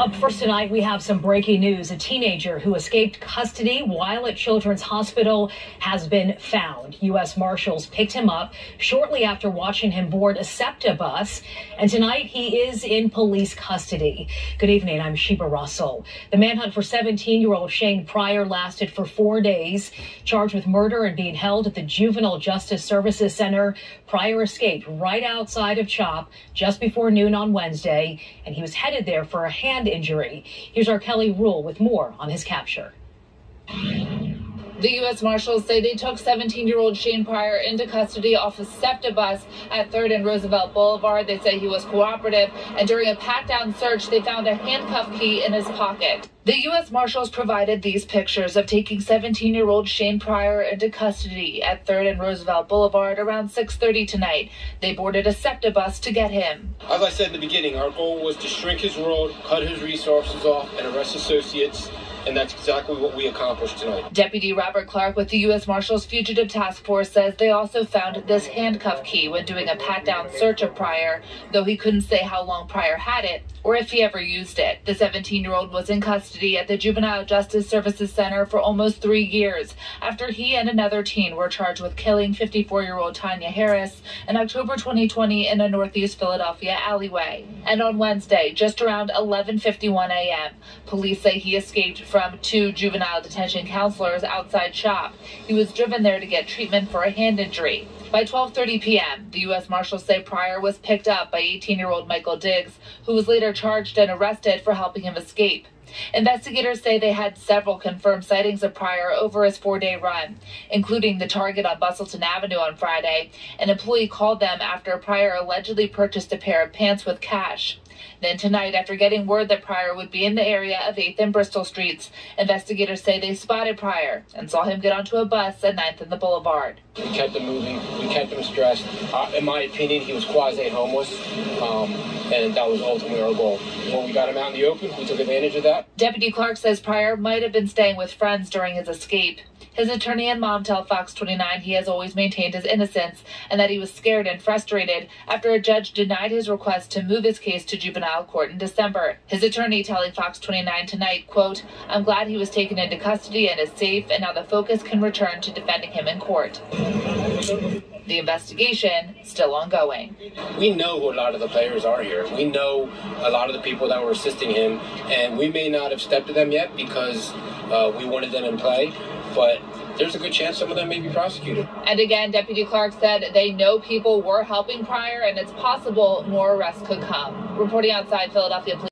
Up first tonight, we have some breaking news. A teenager who escaped custody while at Children's Hospital has been found. US Marshals picked him up shortly after watching him board a SEPTA bus. And tonight, he is in police custody. Good evening. I'm Sheba Russell. The manhunt for 17-year-old Shane Pryor lasted for 4 days. Charged with murder and being held at the Juvenile Justice Services Center, Pryor escaped right outside of CHOP just before noon on Wednesday, and he was headed there for a hand injury. Here's our Kelly Rule with more on his capture. The U.S. Marshals say they took 17-year-old Shane Pryor into custody off a SEPTA bus at 3rd and Roosevelt Boulevard. They say he was cooperative, and during a pat-down search, they found a handcuff key in his pocket. The U.S. Marshals provided these pictures of taking 17-year-old Shane Pryor into custody at 3rd and Roosevelt Boulevard around 6:30 tonight. They boarded a SEPTA bus to get him. As I said in the beginning, our goal was to shrink his road, cut his resources off, and arrest associates. And that's exactly what we accomplished tonight. Deputy Robert Clark with the U.S. Marshals Fugitive Task Force says they also found this handcuff key when doing a pat-down search of Pryor, though he couldn't say how long Pryor had it or if he ever used it. The 17-year-old was in custody at the Juvenile Justice Services Center for almost 3 years after he and another teen were charged with killing 54-year-old Tanya Harris in October 2020 in a Northeast Philadelphia alleyway. And on Wednesday, just around 11:51 a.m., police say he escaped from 2 juvenile detention counselors outside CHOP. He was driven there to get treatment for a hand injury. By 12:30 p.m., the U.S. Marshals say Pryor was picked up by 18-year-old Michael Diggs, who was later charged and arrested for helping him escape. Investigators say they had several confirmed sightings of Pryor over his 4-day run, including the target on Bustleton Avenue on Friday. An employee called them after Pryor allegedly purchased a pair of pants with cash. Then tonight, after getting word that Pryor would be in the area of 8th and Bristol Streets, investigators say they spotted Pryor and saw him get onto a bus at 9th and the Boulevard. We kept him moving. We kept him stressed. In my opinion, he was quasi-homeless, and that was ultimately our goal. When we got him out in the open, we took advantage of that. Deputy Clark says Pryor might have been staying with friends during his escape. His attorney and mom tell Fox 29 he has always maintained his innocence and that he was scared and frustrated after a judge denied his request to move his case to juvenile court in December. His attorney telling Fox 29 tonight, quote, "I'm glad he was taken into custody and is safe, and now the focus can return to defending him in court." The investigation still ongoing. We know who a lot of the players are here. We know a lot of the people that were assisting him, and we may not have stepped to them yet because we wanted them in play, but there's a good chance some of them may be prosecuted. And again, Deputy Clark said they know people were helping Pryor, and it's possible more arrests could come. Reporting outside Philadelphia Police.